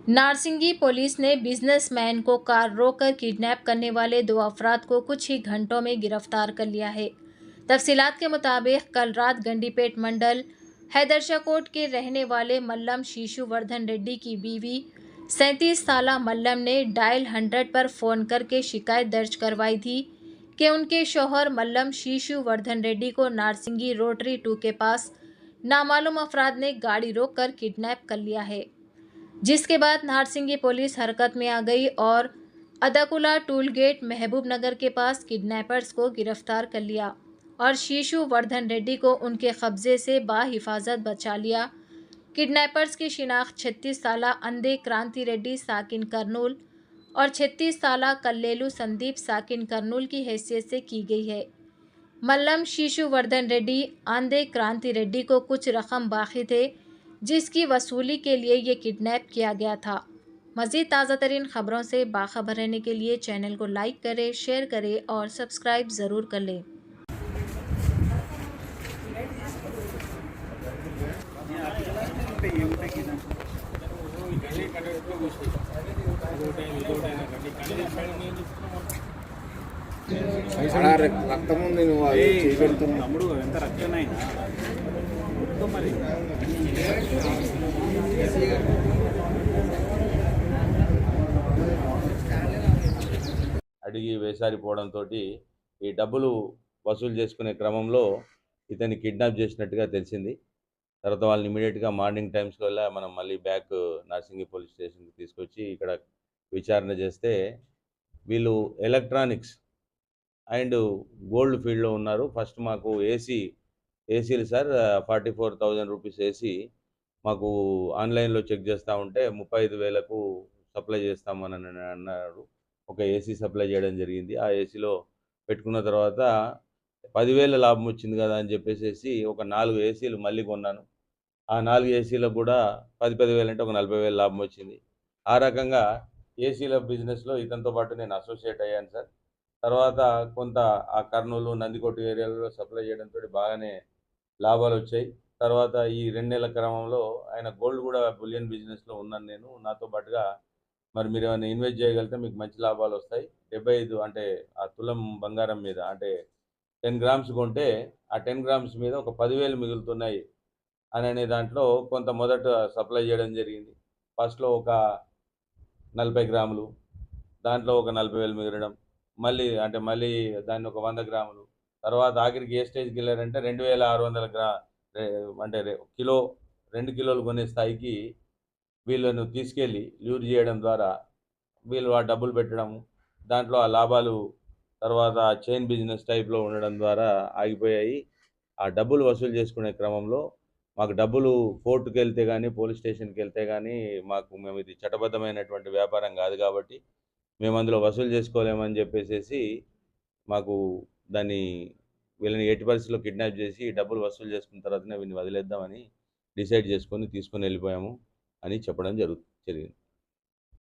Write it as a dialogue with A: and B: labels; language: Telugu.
A: नारसिंगी पुलिस ने बिजनेसमैन को कार रोककर किडनैप करने वाले 2 अफराद को कुछ ही घंटों में गिरफ्तार कर लिया है। तफसीलात के मुताबिक कल रात गंडीपेट मंडल हैदरशाकोट के रहने वाले मल्लम शीशु वर्धन रेड्डी की बीवी 37 साला मल्लम ने डायल 100 पर फ़ोन करके शिकायत दर्ज करवाई थी कि उनके शौहर मल्लम शीशु वर्धन रेड्डी को नारसिंगी रोटरी 2 के पास नामालूम अफराद ने गाड़ी रोककर किडनैप कर लिया है। जिसके बाद नारसिंगी पुलिस हरकत में आ गई और अदाकुला टूल गेट महबूब नगर के पास किडनैपर्स को गिरफ्तार कर लिया और शीशु वर्धन रेड्डी को उनके कब्जे से बाहिफाजत बचा लिया। किडनैपर्स की शिनाख्त 36 साला अंधे क्रांति रेड्डी साकिन करनूल और 36 साला कल्लेलू संदीप साकिन करनूल की हैसियत से की गई है। मल्लम शीशु वर्धन रेड्डी आंधे क्रांति रेड्डी को कुछ रकम बाकी थे जिसकी वसूली के लिए ये किडनैप किया गया था। मज़ीद ताज़ा तरीन ख़बरों से बाखबर रहने के लिए चैनल को लाइक करें, शेयर करें और सब्सक्राइब ज़रूर कर लें।
B: రక్తం ఉంది నువ్వు అది చేయబెడుతున్నావు తమ్ముడు ఎంత రక్తమైనా మొత్తం మరి
C: అడిగి వేసారిపోవడంతో ఈ డబ్బులు వసూలు చేసుకునే క్రమంలో ఇతన్ని కిడ్నాప్ చేసినట్టుగా తెలిసింది. తర్వాత వాళ్ళని ఇమీడియట్గా మార్నింగ్ టైమ్స్లో మనం మళ్ళీ బ్యాక్ నార్సింగి పోలీస్ స్టేషన్కి తీసుకొచ్చి ఇక్కడ విచారణ చేస్తే వీళ్ళు ఎలక్ట్రానిక్స్ అండ్ గోల్డ్ ఫీల్డ్లో ఉన్నారు. ఫస్ట్ మాకు ఏసీలు సార్ 44,000 రూపీస్ ఏసీ మాకు ఆన్లైన్లో చెక్ చేస్తూ ఉంటే 35,000కు సప్లై చేస్తామని అన్నారు. ఒక ఏసీ సప్లై చేయడం జరిగింది. ఆ ఏసీలో పెట్టుకున్న తర్వాత 10,000 లాభం వచ్చింది కదా అని చెప్పేసి ఒక 4 ఏసీలు మళ్ళీ కొన్నాను. ఆ 4 ఏసీలకు కూడా 10,000 అంటే ఒక 40,000 లాభం వచ్చింది. ఆ రకంగా ఏసీల బిజినెస్లో ఇతనితో పాటు నేను అసోసియేట్ అయ్యాను సార్. తర్వాత కొంత ఆ కర్నూలు, నందికోట ఏరియాలో సప్లై చేయడంతో బాగానే లాభాలు వచ్చాయి. తర్వాత ఈ 2 నెలల క్రమంలో ఆయన గోల్డ్ కూడా బులియన్ బిజినెస్లో ఉన్నాను నేను. నాతో పాటుగా మరి మీరు ఏమైనా ఇన్వెస్ట్ చేయగలిగితే మీకు మంచి లాభాలు వస్తాయి. 75 అంటే ఆ తులం బంగారం మీద అంటే 10 గ్రామ్స్ కొంటే ఆ 10 గ్రామ్స్ మీద ఒక 10,000 మిగులుతున్నాయి అనే దాంట్లో కొంత మొదట సప్లై చేయడం జరిగింది. ఫస్ట్లో ఒక 40 గ్రాములు, దాంట్లో ఒక 40,000 మిగలడం, మళ్ళీ దాన్ని ఒక 100 గ్రాములు, తర్వాత ఆఖరికి ఏ స్టేజ్కి వెళ్ళారంటే 2,600 అంటే కిలో 2 కిలోలు కొనే స్థాయికి వీళ్ళను తీసుకెళ్ళి ల్యూర్ చేయడం ద్వారా వీళ్ళు ఆ డబ్బులు పెట్టడం, దాంట్లో ఆ లాభాలు తర్వాత చైన్ బిజినెస్ టైప్లో ఉండడం ద్వారా ఆగిపోయాయి. ఆ డబ్బులు వసూలు చేసుకునే క్రమంలో మాకు డబ్బులు కోర్టుకు వెళ్తే కానీ, పోలీస్ స్టేషన్కి వెళ్తే కానీ మేము ఇది చట్టబద్ధమైనటువంటి వ్యాపారం కాదు కాబట్టి మేము అందులో వసూలు చేసుకోలేమని చెప్పేసి మాకు వీళ్ళని ఎట్టి పరిస్థితుల్లో కిడ్నాప్ చేసి డబ్బులు వసూలు చేసుకున్న తర్వాతనే వీళ్ళని వదిలేద్దామని డిసైడ్ చేసుకొని తీసుకొని వెళ్ళిపోయాము అని చెప్పడం జరిగింది.